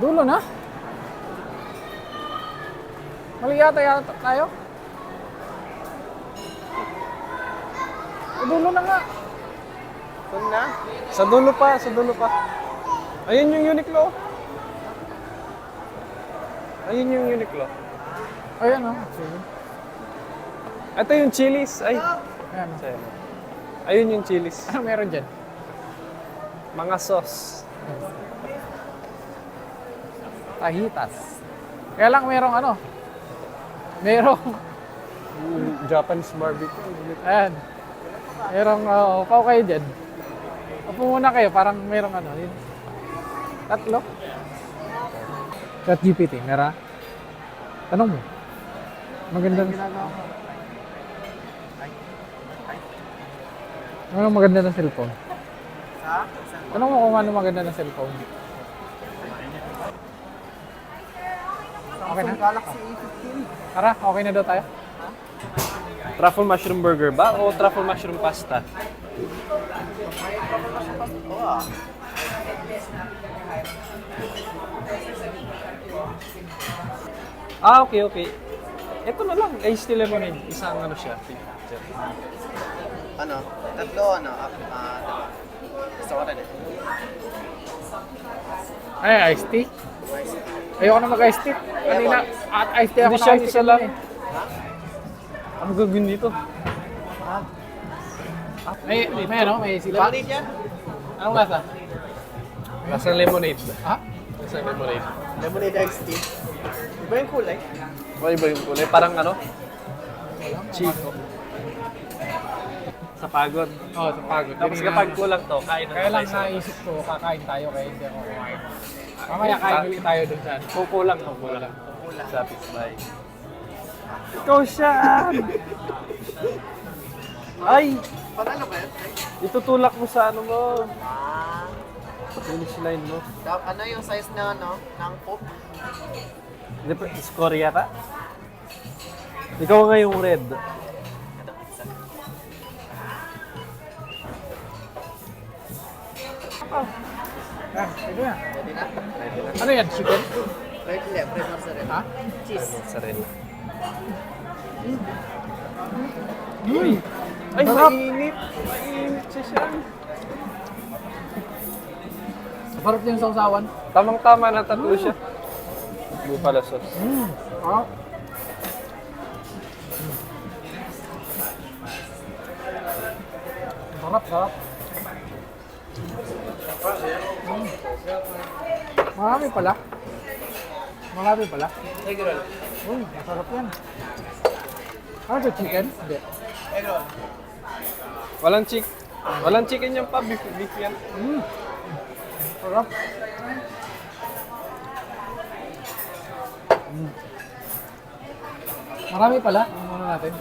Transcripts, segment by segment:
Dulo na? Mali yata tayo? Dulo na nga. Saan na? Sa dulo pa. Ayun yung Uniqlo. Ayun yung Uniqlo. Ayan o. Sige. Ito yung Chili's. Ay. Ayan o. Sa'yo. Ayun yung Chili's. Ano meron dyan? Mga sauce. Tahitas. Kaya lang merong ano? Merong, Japanese barbecue. ayan. Merong, upaw kayo dyan. Upo muna kayo, parang merong ano. Yun. Tatlo. Chat GPT, meron? Tanong mo. Maganda na. Ano maganda na cellphone? Tanong mo kung ano maganda na cellphone. Okay na? Galaxy A15. Tara, okay na daw tayo? Truffle mushroom burger ba o truffle mushroom pasta? Okay. Ito na lang. Iced tea lemonade. Isang ano siya. Ano? Tatlo, ano? Dalawa. Gusto ko rin eh. Ay, iced tea? Ayoko na mag-iced tea. Kanina, at iced tea ako Hindi siya na iced isa tea lang. kanina Ano gagawin dito? May ano? May sipa? Lemonade yan? Anong lasa? Lasang lemonade. Ha? Lasang lemonade. Lemonade iced tea. Iba yung kulay? Iba yung kulay. Parang ano? Chico. Sa pagod. Oo, sa pagod. Tapos Kanina, kapag kulang to, kain na Kaya lang tayo sa- naisip ko, kakain tayo kaya hindi ako kumain. Mamaya kain ulit tayo dun sa Kukulang. Satisfy. Ikaw siya! Ay! Panalo ba yan? Itutulak mo sa ano mo. Finish line mo. Ano yung size na ano? Ng Coke? Hindi pa, score yata? Ikaw nga yung red. Yan, ito na. Ready na? Ano yan? Chicken? Right left. Red mozzarella. Ha? Cheese. Sa red. Uy! Ay, Sarap! mainit! Mainit siya. Sarap yung sausawan. Tamang-tama na tatlo siya. Buffalo sauce. Ah. Sarap. Marami pala. Egg roll. Uy, masarap yan. Ano ito, chicken? Hindi. Egg roll. Walang chicken yan pa, beef yan. Sarap. Marami pala. Ang ano natin.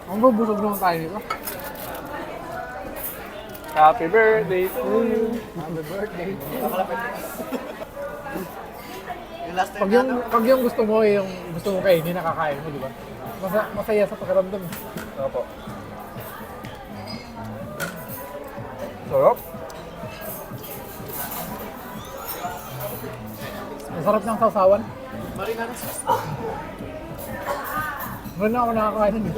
Ang bubusog naman tayo nito. Happy birthday to you. Happy birthday. Yung last time Pag yung gusto mo, yung gusto mo kainin, nakakain mo, di ba? Masaya sa pakiramdam. Opo. Sarap. Masarap ng sausawan. Marinara sauce. Ngayon na ako nakakain nun.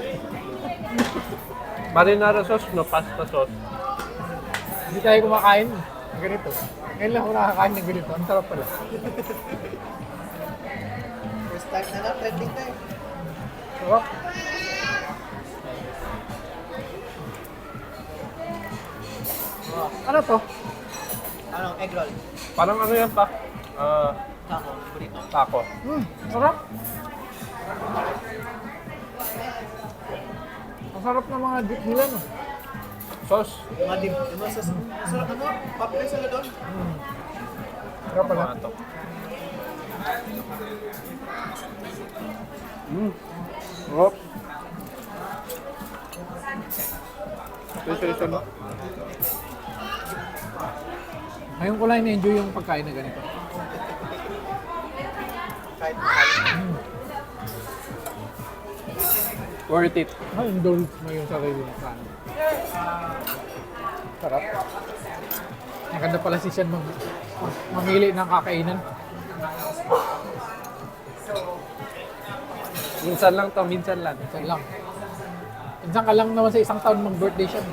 Marinara sauce, no? Pasta sauce. Hindi tayo kumakain ng ganito. Ngayon lang ako nakakain ng ganito. Ang sarap pala. First time na lang. Trending na eh. Sarap. Ano to? Anong egg roll? Parang ano yan pa? Taco. Burrito. Taco. Sarap. Ang sarap ng mga dip nila, no? Sauce. Mga dip. Yung mga sauce. Sarap ano? Popular sila doon. Sarap pala. Mga to. Sarap. Ito no? Ngayon ko lang na-enjoy yung pagkain na ganito. Kahit mahal. Worth it. Indulge mo yung sarili mo. Sarap. Maganda pala si Sean mamili ng kakainan. Minsan lang to, minsan lang. Minsan lang. Minsan ka lang naman sa isang taon mag-birthday siya.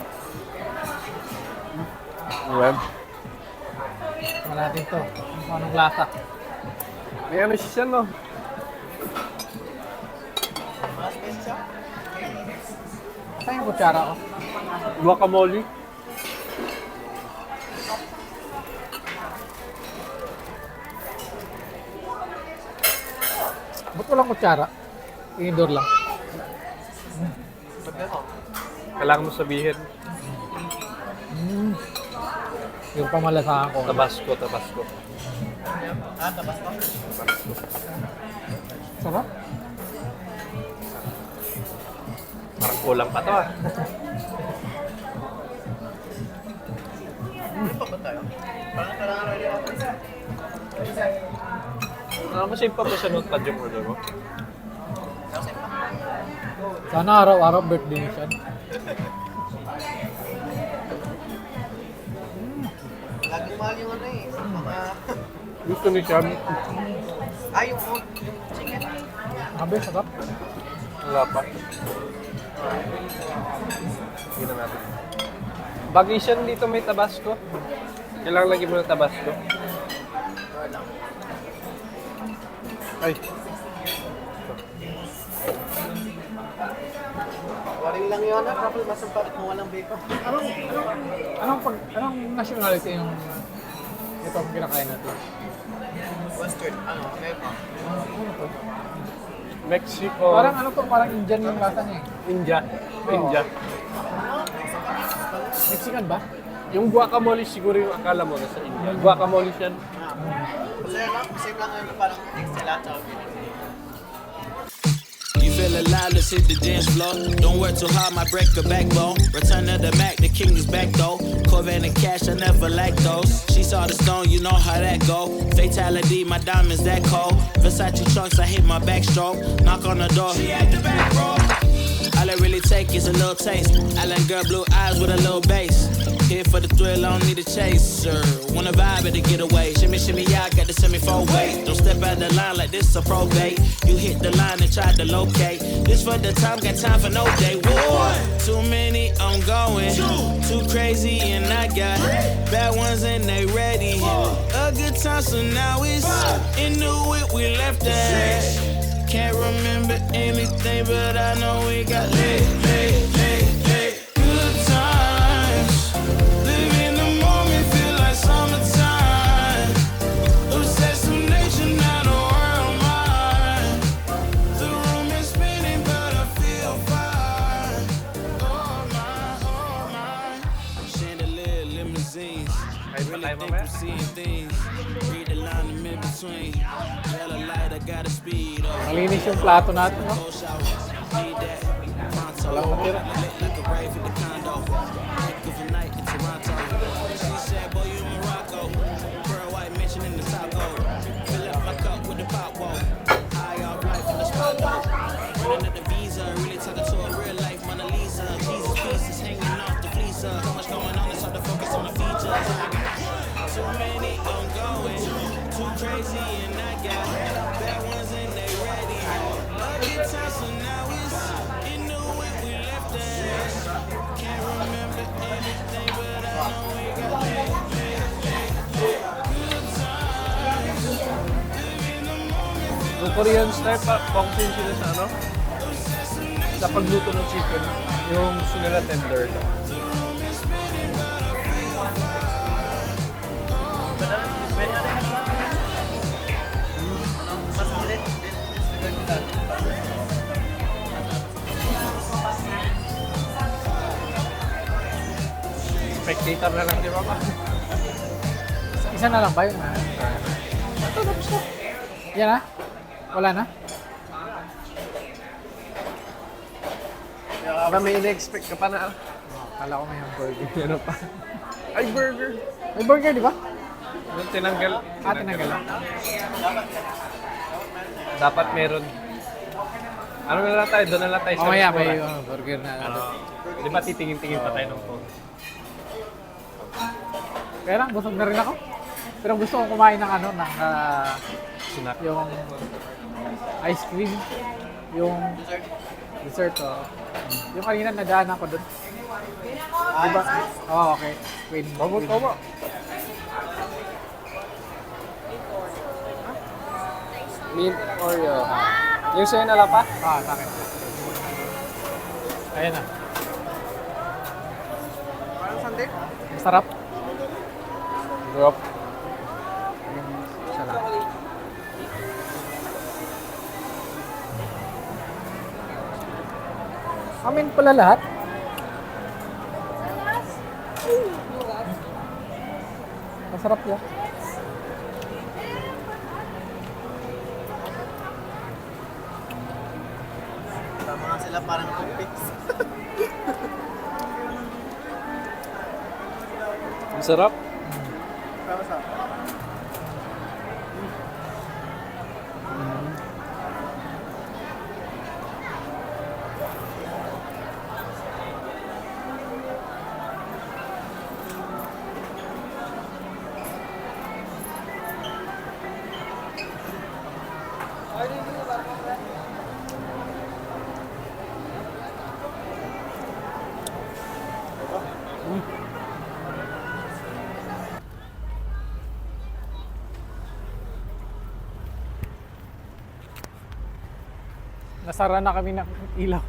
Web. Tama natin to. Anong lasa? May ano siya, no? Saan yung kutsara ko? Guacamole. Ba't walang kutsara? Indoor lang. Kailangan mo sabihin. Yung pamalasahan ko. Tabasco, Tabasco. Sarap. Parang kulang pa to ah. Masip pa ba siya nung tad yung order mo? Sana araw-araw birthday ni Sean. Lagi mahal yung ano eh. Mga... Gusto ni Sean. yung chicken. Sabi, sarap. Wala pa. Hindi na natin. Bagay siya dito may Tabasco. Kailangan lagi mo ng Tabasco. Ay. Waring lang yun, kapag masampat mo walang bacon. Anong nationality yung itong kinakain natin? Western, America. Ano to? Mexico. Parang ano to, parang Indian yung lasa niya eh. India. India. Mexican ba? Yung guacamole siguro yung akala mo nasa India. Guacamole siya. Kasi lang yun, parang excellent. You feel alive, let's hit the dance floor. Don't work too hard, might break a backbone. Return of the Mac, the king is back though. Corvette and cash, I never lack those. She saw the stone, you know how that go. Fatality, my diamonds that cold. Versace trunks, I hit my backstroke. Knock on the door, she at the back, bro. All I really take is a little taste. Island girl, blue eyes with a little bass. Here for the thrill, I don't need a chaser. Wanna vibe at the getaway. Shimmy, shimmy, yeah, I got the semi-4 weight. Don't step out the line like this a probate. You hit the line and try to locate. This for the time, got time for no day. One, too many, I'm going. Too crazy and I got bad ones and they ready. A good time, so now it's into it, we left that. Can't remember anything, but I know we got lit. Good times, live in the moment, feel like summertime. Obsessed with nature, not a world mine. The room is spinning, but I feel fine. Oh my. Chandelier, limousines. Really think I'm seeing things. Read the line in between. Yellow light, I gotta speed up. Malinis yung plato natin, no? Go shower, need that. Pronto. Walang matira. Lit like a rave at the condo. Pick of a night in Toronto. She said, boy, you in Morocco. Pearl white mention in the taco. Fill up my cup with the pop wall. High off life in the spot though. Running at the visa, really talking to a real life Mona Lisa. Jesus pieces hanging off the fleecer. So much going on, it's hard to focus on the features. Too many ongoing, too crazy and I got bad ones and they ready. A good time, so now it's into it, we left that. Can't remember anything, but I know we got good times. Live in the moment, Yung Korean style pa, function sila sa ano? Sa pagluto ng chicken. Yung gusto nila tender. Spectator na lang, di ba ba? Isa na lang ba yun? Ito, tapos na. Yan na? Wala na? Ba may ina-expect ka pa na? Kala ko may hamburger. Ano pa? Ay, burger! May burger, di ba? Yung tinanggal. Tinanggal lang. Dapat meron. Ano na lang tayo? Doon na lang tayo sa Mamaya may restaurant. burger na. Di ba titingin-tingin pa tayo ng phone? Kaya lang, busog na rin ako. Pero gusto kong kumain ng ano, ng Snack. yung ice cream, yung dessert. Oh. Yung kanina nadaanan ko doon. Diba? Oh, okay. Wait, Tama. Mint Oreo. Yung sa'yo na pa? Ah, sa akin. Ayan na. Parang sundae? Masarap. Drop. Yung isa lang. Amin pala lahat. Masarap yan. Tama nga sila parang toothpicks. Ang sarap. Tama sa. Nasara na kami ng ilaw.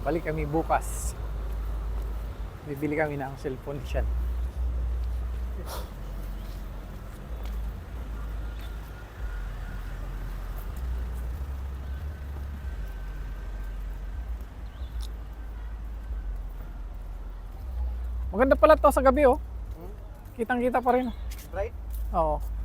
Balik kami bukas. Bibili kami ng cellphone dyan. Maganda pala to sa gabi oh. Kitang-kita pa rin. Right? Oo.